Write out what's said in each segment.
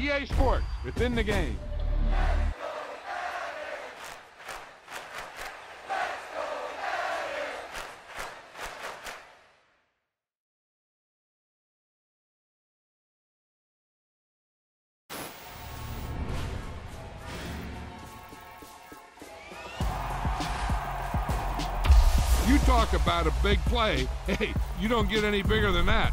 EA Sports, within the game. You talk about a big play. Hey, you don't get any bigger than that.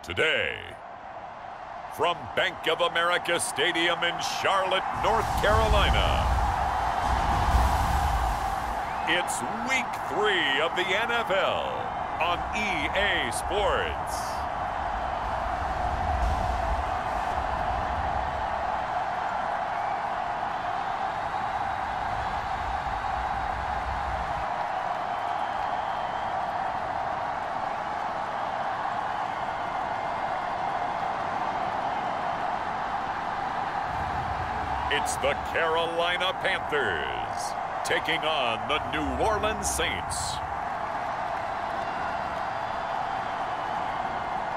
Today, from Bank of America Stadium in Charlotte, North Carolina, it's Week 3 of the NFL. on EA Sports. It's the Carolina Panthers taking on the New Orleans Saints.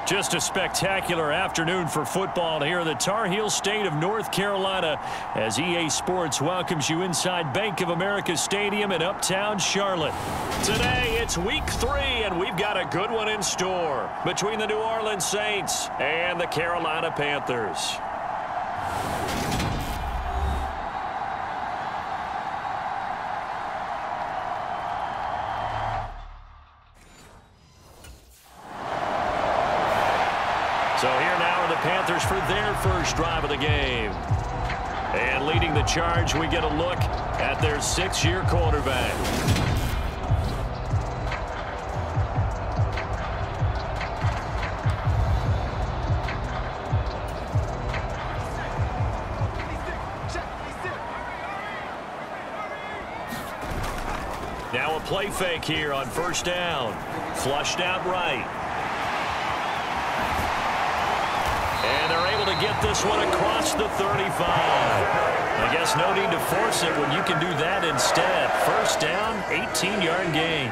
Just a spectacular afternoon for football here in the Tar Heel state of North Carolina as EA Sports welcomes you inside Bank of America Stadium in uptown Charlotte. Today, it's week 3, and we've got a good one in store between the New Orleans Saints and the Carolina Panthers. So here now are the Panthers for their first drive of the game. And leading the charge, we get a look at their 6th-year quarterback. Now a play fake here on first down. Flushed out right. And they're able to get this one across the 35. I guess no need to force it when you can do that instead. First down, 18-yard gain.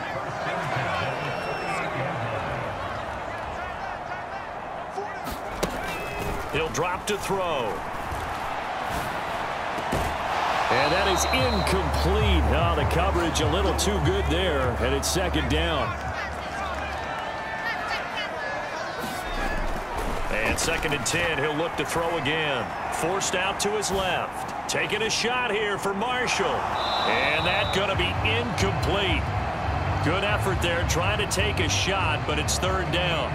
He'll drop to throw. And that is incomplete. Oh, the coverage a little too good there, and it's second down. And 2nd and 10, he'll look to throw again. Forced out to his left. Taking a shot here for Marshall. And that's going to be incomplete. Good effort there trying to take a shot, but it's 3rd down.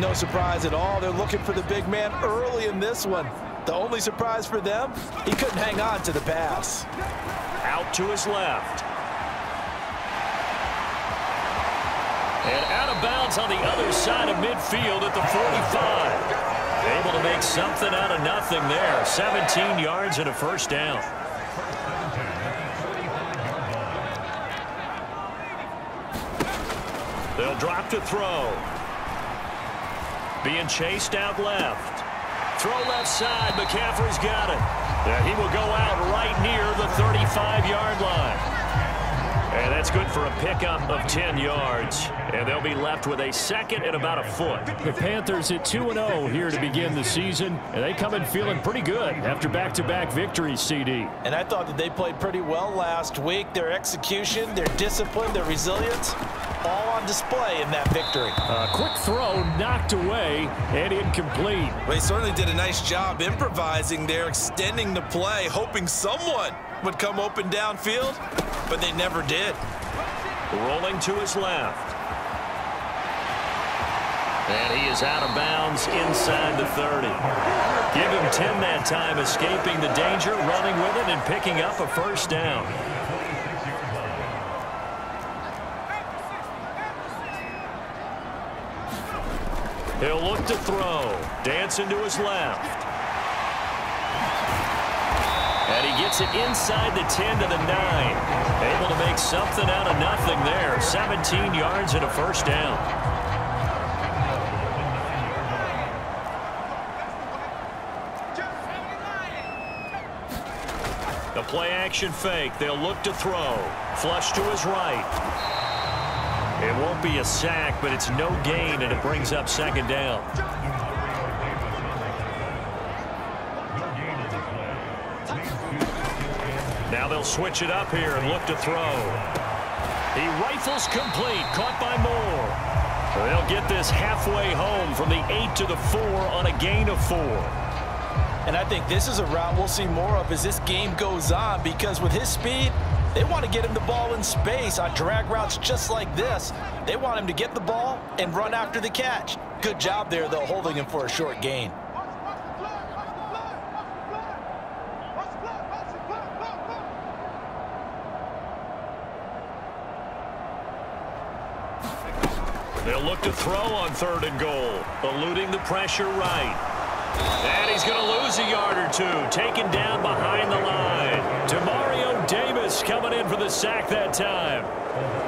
No surprise at all. They're looking for the big man early in this one. The only surprise for them, he couldn't hang on to the pass. Out to his left. And out of bounds on the other side of midfield at the 45. Able to make something out of nothing there. 17 yards and a first down. They'll drop to throw. Being chased out left. Throw left side. McCaffrey's got it. Yeah, he will go out right near the 35-yard line. And that's good for a pickup of 10 yards. And they'll be left with a 2nd and about a foot. The Panthers at 2-0 here to begin the season. And they come in feeling pretty good after back-to-back victories, CD. And I thought that they played pretty well last week. Their execution, their discipline, their resilience, all on display in that victory. A quick throw knocked away and incomplete. Well, he certainly did a nice job improvising there, extending the play, hoping someone would come open downfield, but they never did. Rolling to his left. And he is out of bounds inside the 30. Give him 10 that time, escaping the danger, running with it, and picking up a first down. He'll look to throw. Dancing to his left. And he gets it inside the 10 to the 9. Able to make something out of nothing there. 17 yards and a first down. The play action fake. They'll look to throw. Flush to his right. It won't be a sack, but it's no gain, and it brings up 2nd down. Now they'll switch it up here and look to throw. He rifles complete, caught by Moore. They'll get this halfway home from the 8 to the 4 on a gain of 4. And I think this is a route we'll see more of as this game goes on, because with his speed, they want to get him the ball in space on drag routes just like this. They want him to get the ball and run after the catch. Good job there, though, holding him for a short gain. They'll look to throw on 3rd and goal, eluding the pressure right. And he's going to lose a yard or two, taken down behind the line. Demario Davis coming in for the sack that time.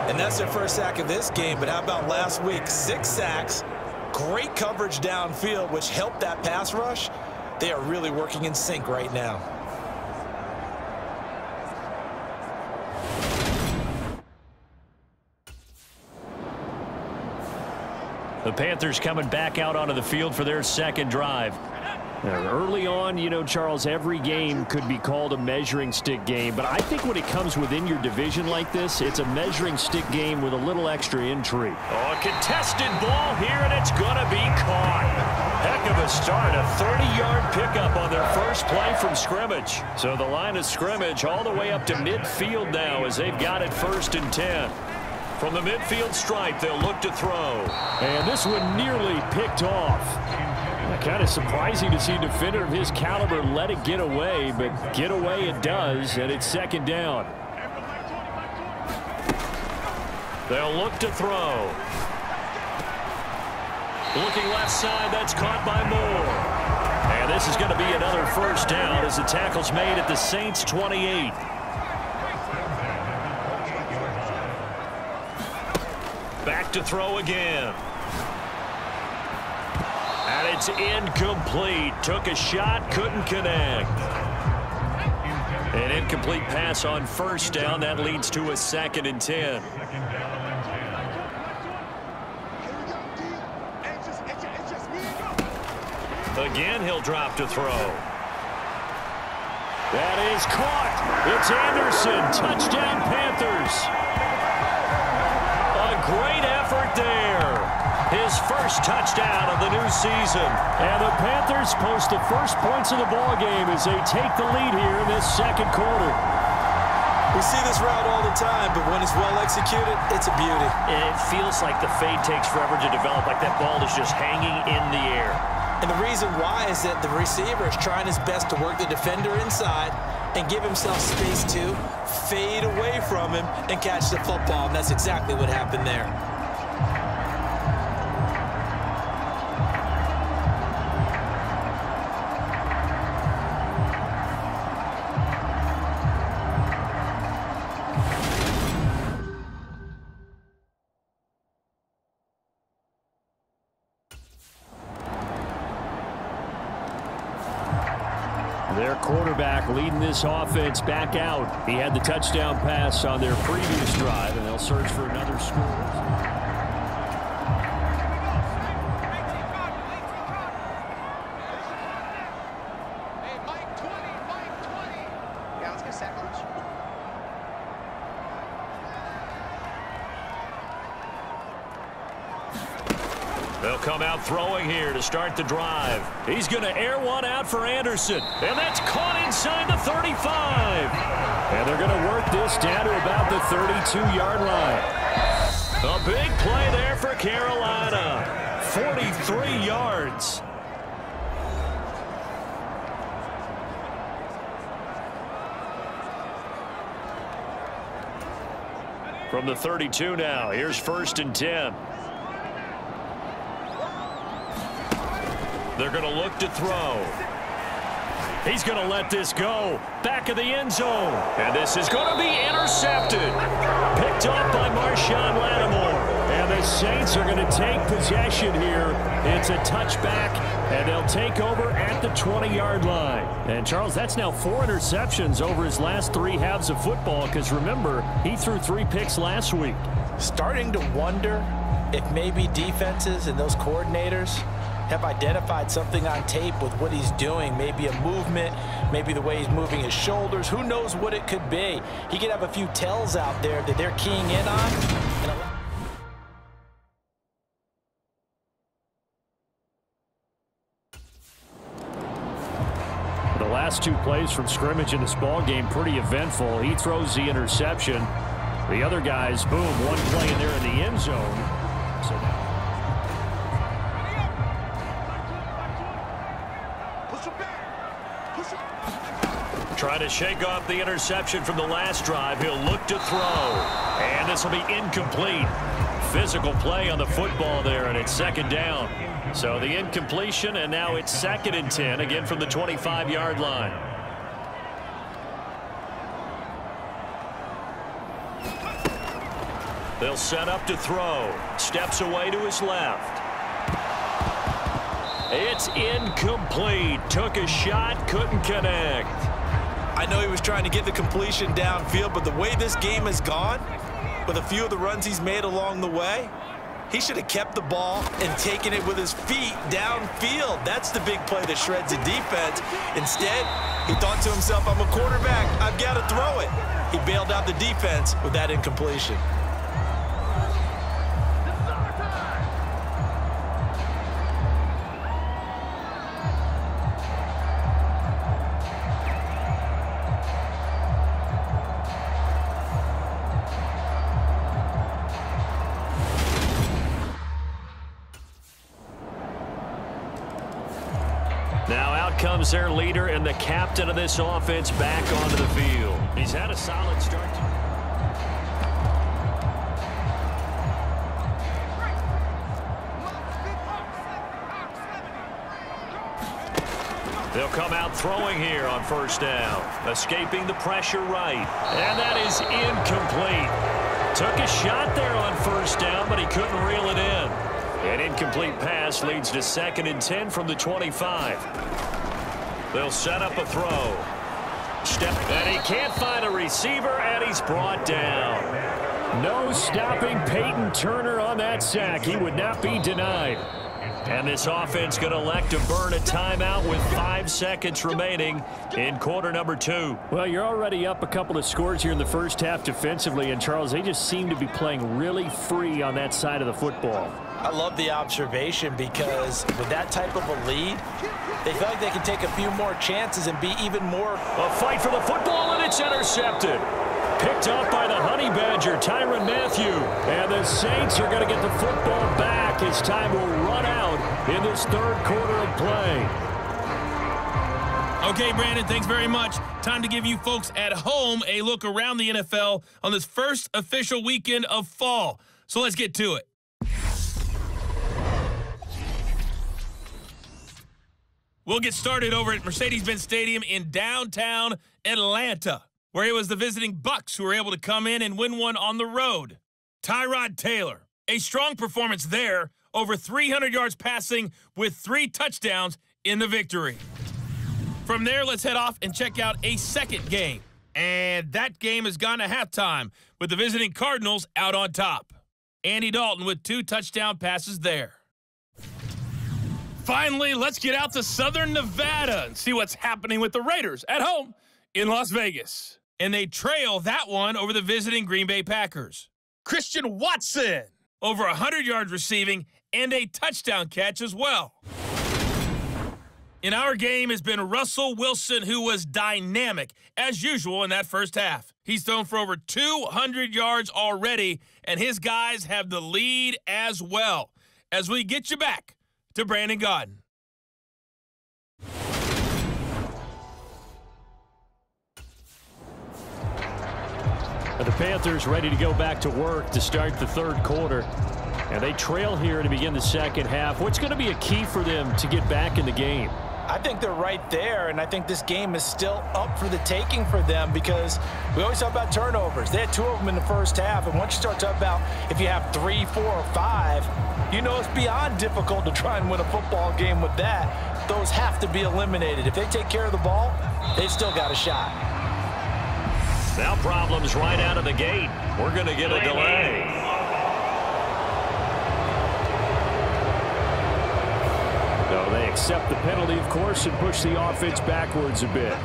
And that's their first sack of this game, but how about last week? 6 sacks, great coverage downfield, which helped that pass rush. They are really working in sync right now. The Panthers coming back out onto the field for their second drive. Now, early on, you know, Charles, every game could be called a measuring stick game, but I think when it comes within your division like this, it's a measuring stick game with a little extra intrigue. Oh, a contested ball here, and it's going to be caught. Heck of a start, a 30-yard pickup on their first play from scrimmage. So the line of scrimmage all the way up to midfield now as they've got it 1st and 10. From the midfield stripe, they'll look to throw. And this one nearly picked off. Kind of surprising to see a defender of his caliber let it get away, but get away it does, and it's 2nd down. They'll look to throw. Looking left side, that's caught by Moore. And this is going to be another 1st down as the tackle's made at the Saints' 28. Back to throw again. And it's incomplete. Took a shot, couldn't connect. An incomplete pass on 1st down. That leads to a 2nd and 10. Again, he'll drop to throw. That is caught. It's Anderson. Touchdown, Panthers. A great effort there. His first touchdown of the new season. And the Panthers post the first points of the ball game as they take the lead here in this 2nd quarter. We see this route all the time, but when it's well executed, it's a beauty. It feels like the fade takes forever to develop, like that ball is just hanging in the air. And the reason why is that the receiver is trying his best to work the defender inside and give himself space to fade away from him and catch the football, and that's exactly what happened there. Their quarterback leading this offense back out. He had the touchdown pass on their previous drive, and they'll search for another score. They'll come out throwing here to start the drive. He's going to air one out for Anderson. And that's caught inside the 35. And they're going to work this down to about the 32-yard line. A big play there for Carolina. 43 yards. From the 32 now, here's 1st and 10. They're going to look to throw. He's going to let this go. Back of the end zone. And this is going to be intercepted. Picked up by Marshawn Lattimore. And the Saints are going to take possession here. It's a touchback, and they'll take over at the 20-yard line. And, Charles, that's now 4 interceptions over his last 3 halves of football because, remember, he threw 3 picks last week. Starting to wonder if maybe defenses and those coordinators have identified something on tape with what he's doing. Maybe a movement, maybe the way he's moving his shoulders. Who knows what it could be? He could have a few tells out there that they're keying in on. The last 2 plays from scrimmage in this ball game, pretty eventful. He throws the interception. The other guys, boom, one play in there in the end zone. So try to shake off the interception from the last drive. He'll look to throw. And this will be incomplete. Physical play on the football there, and it's second down. So the incompletion, and now it's 2nd and 10, again from the 25-yard line. They'll set up to throw. Steps away to his left. It's incomplete. Took a shot, couldn't connect. I know he was trying to get the completion downfield, but the way this game has gone, with a few of the runs he's made along the way, he should have kept the ball and taken it with his feet downfield. That's the big play that shreds the defense. Instead, he thought to himself, I'm a quarterback, I've got to throw it. He bailed out the defense with that incompletion. Now out comes their leader and the captain of this offense back onto the field. He's had a solid start. They'll come out throwing here on first down. Escaping the pressure right. And that is incomplete. Took a shot there on first down, but he couldn't reel it in. An incomplete pass leads to 2nd and 10 from the 25. They'll set up a throw. And he can't find a receiver, and he's brought down. No stopping Peyton Turner on that sack. He would not be denied. And this offense going to elect to burn a timeout with 5 seconds remaining in quarter number 2. Well, you're already up a couple of scores here in the first half defensively, and Charles, they just seem to be playing really free on that side of the football. I love the observation because with that type of a lead, they feel like they can take a few more chances and be even more. A fight for the football, and it's intercepted. Picked up by the Honey Badger, Tyrann Mathieu. And the Saints are going to get the football back as time will run out in this third quarter of play. Okay, Brandon, thanks very much. Time to give you folks at home a look around the NFL on this first official weekend of fall. So let's get to it. We'll get started over at Mercedes-Benz Stadium in downtown Atlanta, where it was the visiting Bucs who were able to come in and win one on the road. Tyrod Taylor, a strong performance there, over 300 yards passing with 3 touchdowns in the victory. From there, let's head off and check out a second game. And that game has gone to halftime with the visiting Cardinals out on top. Andy Dalton with 2 touchdown passes there. Finally, let's get out to Southern Nevada and see what's happening with the Raiders at home in Las Vegas. And they trail that one over the visiting Green Bay Packers. Christian Watson, over 100 yards receiving and a touchdown catch as well. In our game has been Russell Wilson, who was dynamic, as usual, in that first half. He's thrown for over 200 yards already, and his guys have the lead as well. As we get you back to Brandon Gaudin. The Panthers ready to go back to work to start the third quarter. And they trail here to begin the second half. What's going to be a key for them to get back in the game? I think they're right there, and I think this game is still up for the taking for them because we always talk about turnovers. They had 2 of them in the first half, and once you start talking about if you have 3, 4, or 5, you know it's beyond difficult to try and win a football game with that. Those have to be eliminated. If they take care of the ball, they've still got a shot. Now problems right out of the gate. We're going to get a delay. No, they accept the penalty, of course, and push the offense backwards a bit.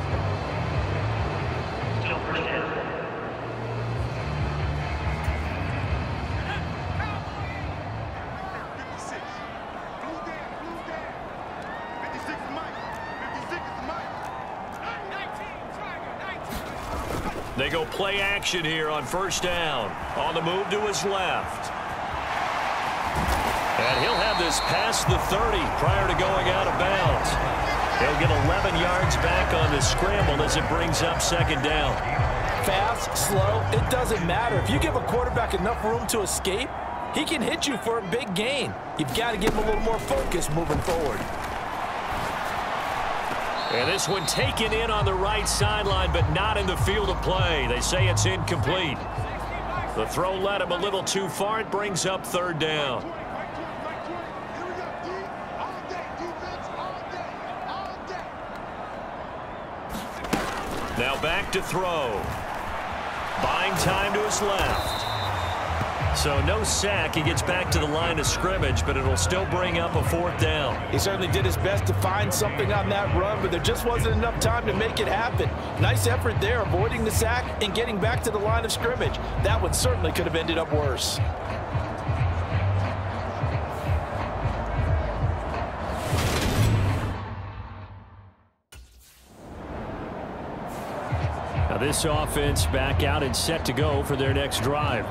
They go play action here on first down. On the move to his left. And he'll have this past the 30 prior to going out of bounds. He'll get 11 yards back on the scramble as it brings up second down. Fast, slow, it doesn't matter. If you give a quarterback enough room to escape, he can hit you for a big gain. You've got to give him a little more focus moving forward. And this one taken in on the right sideline, but not in the field of play. They say it's incomplete. The throw led him a little too far. It brings up third down. Now back to throw. Buying time to his left. So no sack. He gets back to the line of scrimmage, but it'll still bring up a fourth down. He certainly did his best to find something on that run, but there just wasn't enough time to make it happen. Nice effort there, avoiding the sack and getting back to the line of scrimmage. That one certainly could have ended up worse. Now this offense back out and set to go for their next drive.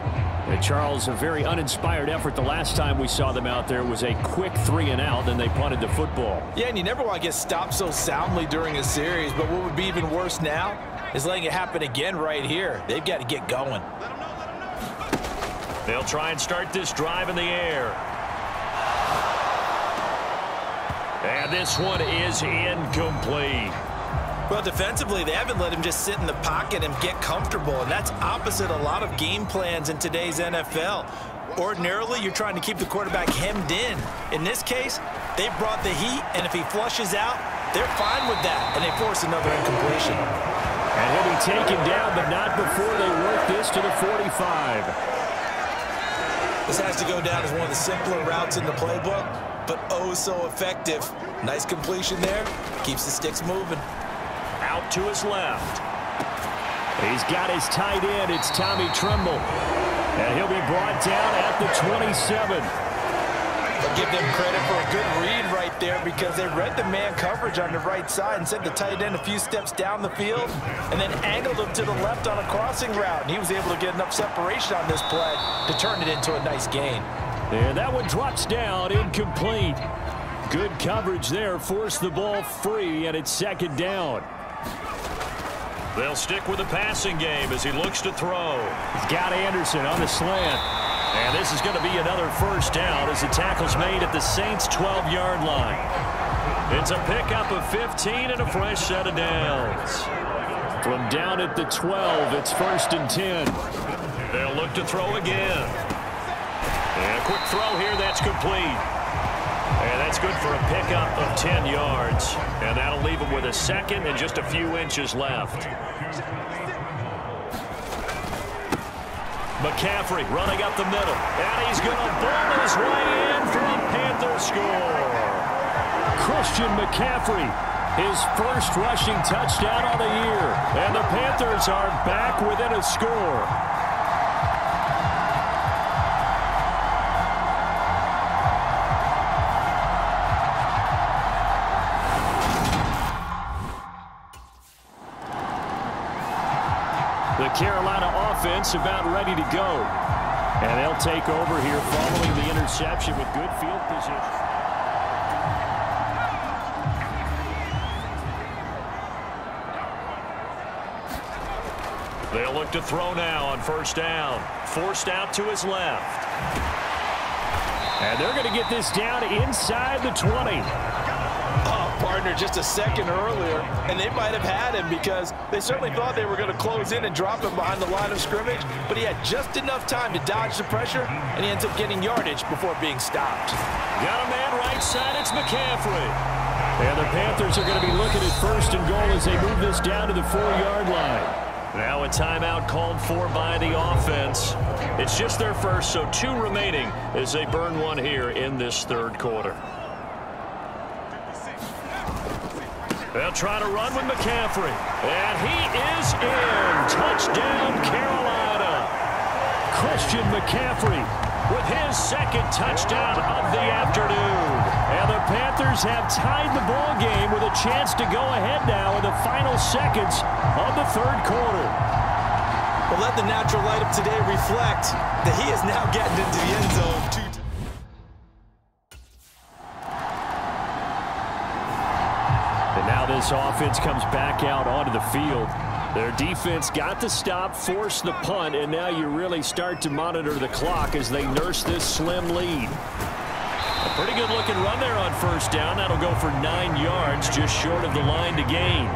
And Charles, a very uninspired effort the last time we saw them out there was a quick 3-and-out, then they punted the football. Yeah, and you never want to get stopped so soundly during a series, but what would be even worse now is letting it happen again right here. They've got to get going. They'll try and start this drive in the air. And this one is incomplete. Well, defensively, they haven't let him just sit in the pocket and get comfortable, and that's opposite a lot of game plans in today's NFL. Ordinarily, you're trying to keep the quarterback hemmed in. In this case, they brought the heat, and if he flushes out, they're fine with that, and they force another incompletion. And he'll be taken down, but not before they work this to the 45. This has to go down as one of the simpler routes in the playbook, but oh so effective. Nice completion there. Keeps the sticks moving. Out to his left. He's got his tight end. It's Tommy Tremble. And he'll be brought down at the 27. I'll give them credit for a good read right there because they read the man coverage on the right side and sent the tight end a few steps down the field and then angled him to the left on a crossing route. And he was able to get enough separation on this play to turn it into a nice gain. And that one drops down, incomplete. Good coverage there, forced the ball free, and it's second down. They'll stick with the passing game as he looks to throw. He's got Anderson on the slant. And this is going to be another first down as the tackle's made at the Saints' 12-yard line. It's a pickup of 15 and a fresh set of downs. From down at the 12, it's 1st and 10. They'll look to throw again. And a quick throw here, that's complete. And that's good for a pickup of 10 yards. And that'll leave him with a second and just a few inches left. McCaffrey running up the middle. And he's going to ball his way in for a Panther score. Christian McCaffrey, his first rushing touchdown on the year. And the Panthers are back within a score. The Carolina offense about ready to go. And they'll take over here following the interception with good field position. They'll look to throw now on first down. Forced out to his left. And they're going to get this down inside the 20. Partner just a second earlier, and they might have had him because they certainly thought they were going to close in and drop him behind the line of scrimmage, but he had just enough time to dodge the pressure, and he ends up getting yardage before being stopped. Got a man right side, it's McCaffrey. And the Panthers are going to be looking at 1st and goal as they move this down to the 4-yard line. Now a timeout called for by the offense. It's just their first, so 2 remaining as they burn one here in this third quarter. They'll try to run with McCaffrey. And he is in. Touchdown, Carolina. Christian McCaffrey with his second touchdown of the afternoon. And the Panthers have tied the ball game with a chance to go ahead now in the final seconds of the third quarter. Well, let the natural light of today reflect that he is now getting into the end zone 2 times. And now this offense comes back out onto the field. Their defense got the stop, forced the punt, and now you really start to monitor the clock as they nurse this slim lead. A pretty good-looking run there on first down. That'll go for 9 yards, just short of the line to gain.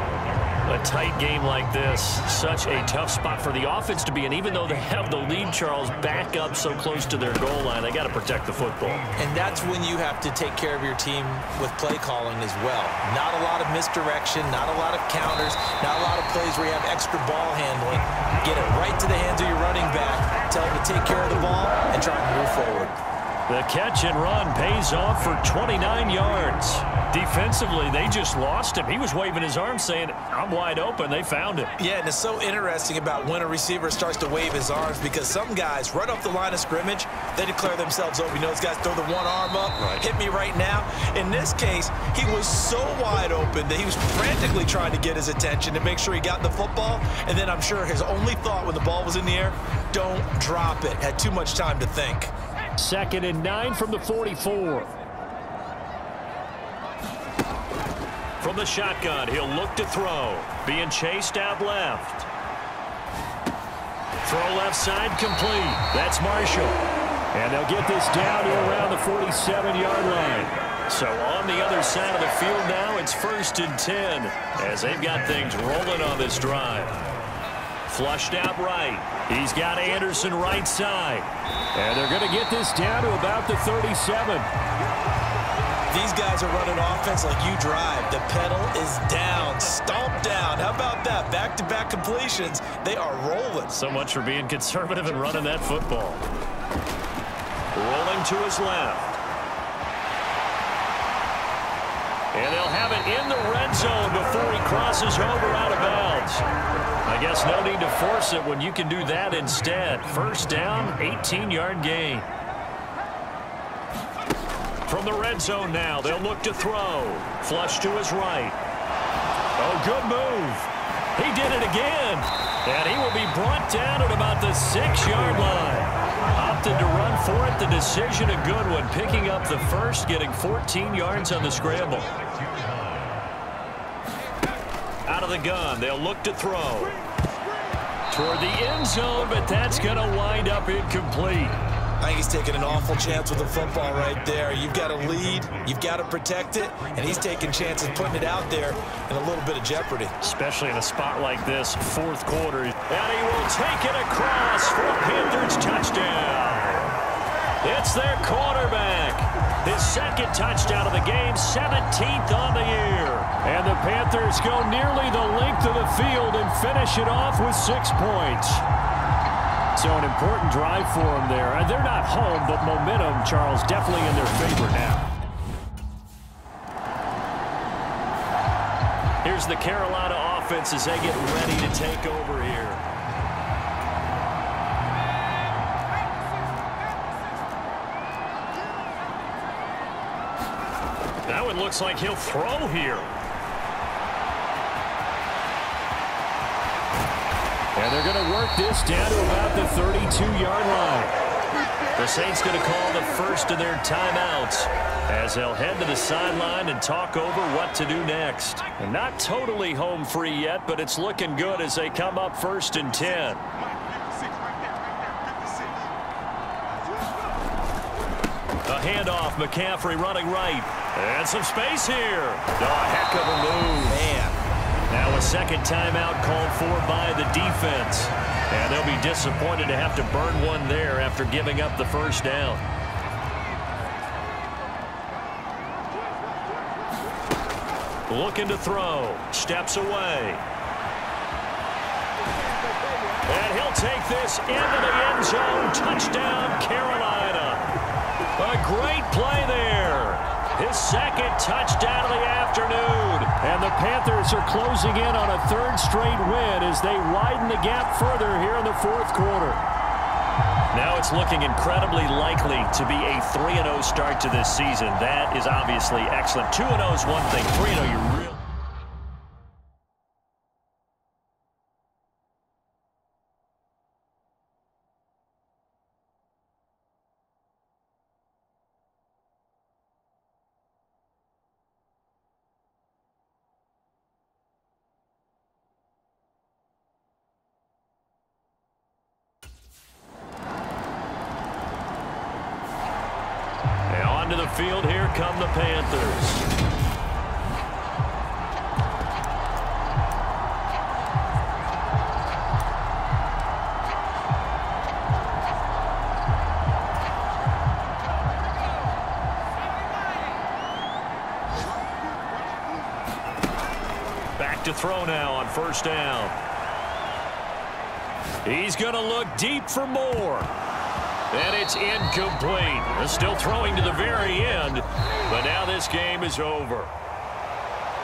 A tight game like this, such a tough spot for the offense to be in. Even though they have the lead, Charles, back up so close to their goal line, they got to protect the football. And that's when you have to take care of your team with play calling as well. Not a lot of misdirection, not a lot of counters, not a lot of plays where you have extra ball handling. Get it right to the hands of your running back, tell him to take care of the ball, and try and move forward. The catch and run pays off for 29 yards. Defensively, they just lost him. He was waving his arms saying, I'm wide open. They found him. Yeah, and it's so interesting about when a receiver starts to wave his arms because some guys, right off the line of scrimmage, they declare themselves open. You know, those guys throw the one arm up, hit me right now. In this case, he was so wide open that he was frantically trying to get his attention to make sure he got the football. And then I'm sure his only thought when the ball was in the air, don't drop it. Had too much time to think. 2nd and 9 from the 44. From the shotgun, he'll look to throw. Being chased out left. Throw left side complete. That's Marshall. And they'll get this down to around the 47-yard line. So on the other side of the field now, it's 1st and 10 as they've got things rolling on this drive. Flushed out right. He's got Anderson right side. And they're going to get this down to about the 37. These guys are running offense like you drive. The pedal is down, stomped down. How about that? Back-to-back completions. They are rolling. So much for being conservative and running that football. Rolling to his left. And they'll have it in the red zone before he crosses over out of bounds. I guess no need to force it when you can do that instead. First down, 18-yard gain. From the red zone now, they'll look to throw. Flush to his right. Oh, good move. He did it again. And he will be brought down at about the 6-yard line. Opted to run for it. The decision a good one. Picking up the first, getting 14 yards on the scramble. Out of the gun, they'll look to throw. Toward the end zone, but that's going to wind up incomplete. I think he's taking an awful chance with the football right there. You've got a lead, you've got to protect it, and he's taking chances putting it out there in a little bit of jeopardy. Especially in a spot like this, 4th quarter. And he will take it across for a Panthers touchdown. It's their quarterback. His 2nd touchdown of the game, 17th on the year. And the Panthers go nearly the length of the field and finish it off with 6 points. So an important drive for them there. And they're not home, but momentum, Charles, definitely in their favor now. Here's the Carolina offense as they get ready to take over here. That one looks like he'll throw here. And they're going to work this down to about the 32-yard line. The Saints going to call the first of their timeouts as they'll head to the sideline and talk over what to do next. And not totally home free yet, but it's looking good as they come up 1st and 10. A handoff, McCaffrey running right. And some space here. A heck of a move. Man. Now a 2nd timeout called for by the defense. And they'll be disappointed to have to burn one there after giving up the first down. Looking to throw. Steps away. And he'll take this into the end zone. Touchdown, Carolina. A great play there. His 2nd touchdown of the afternoon. And the Panthers are closing in on a 3rd straight win as they widen the gap further here in the 4th quarter. Now it's looking incredibly likely to be a 3-0 start to this season. That is obviously excellent. 2-0 is one thing. 3-0, you're really... onto the field. Here come the Panthers. Back to throw now on first down. He's going to look deep for more. And it's incomplete. They're still throwing to the very end, but now this game is over.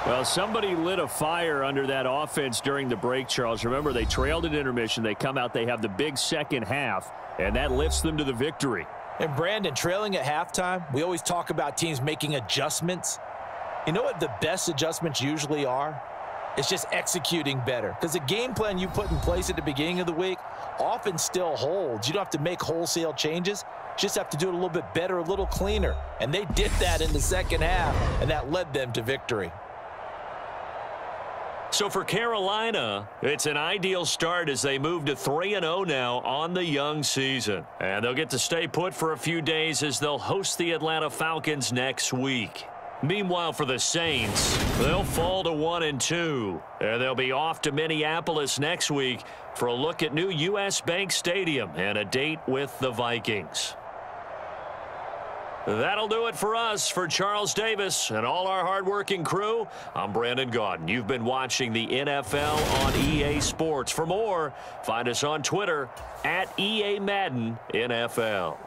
Well, somebody lit a fire under that offense during the break, Charles. Remember, they trailed at intermission. They come out, they have the big second half, and that lifts them to the victory. And Brandon, trailing at halftime, we always talk about teams making adjustments. You know what the best adjustments usually are? It's just executing better. Because the game plan you put in place at the beginning of the week often still holds. You don't have to make wholesale changes. You just have to do it a little bit better, a little cleaner. And they did that in the second half, and that led them to victory. So for Carolina, it's an ideal start as they move to 3-0 now on the young season. And they'll get to stay put for a few days as they'll host the Atlanta Falcons next week. Meanwhile, for the Saints, they'll fall to 1-2. And they'll be off to Minneapolis next week for a look at new U.S. Bank Stadium and a date with the Vikings. That'll do it for us. For Charles Davis and all our hardworking crew, I'm Brandon Gaudin. You've been watching the NFL on EA Sports. For more, find us on Twitter at EA Madden NFL.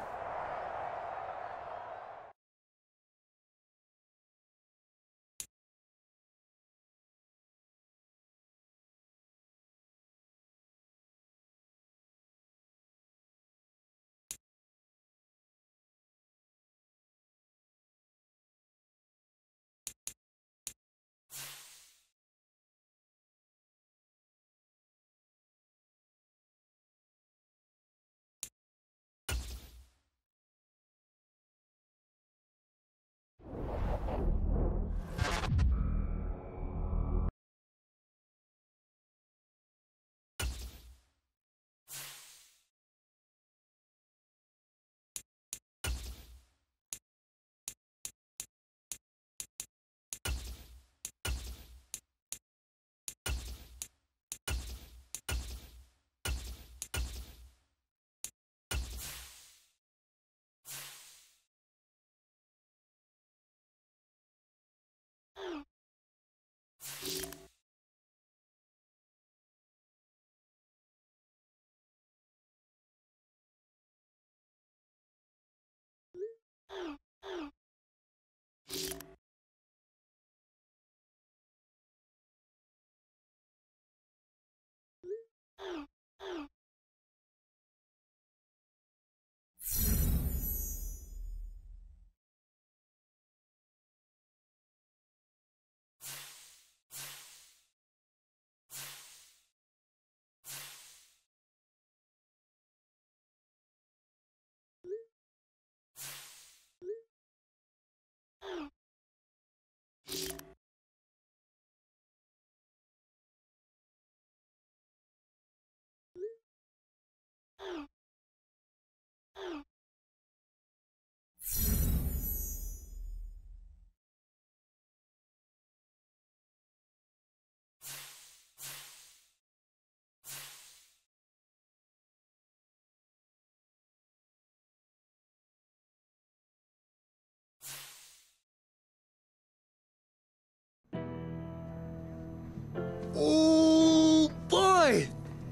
Oh, boy.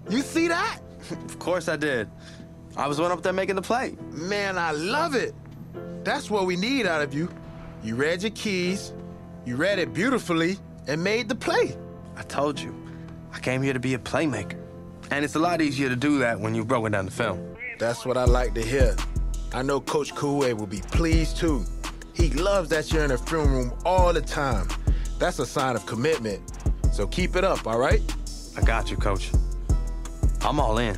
You see that? Of course I did. I was one up there making the play. Man, I love it. That's what we need out of you. You read your keys, you read it beautifully, and made the play. I told you. I came here to be a playmaker. And it's a lot easier to do that when you've broken down the film. That's what I like to hear. I know Coach Koué will be pleased, too. He loves that you're in the film room all the time. That's a sign of commitment. So keep it up, all right? I got you, Coach. I'm all in.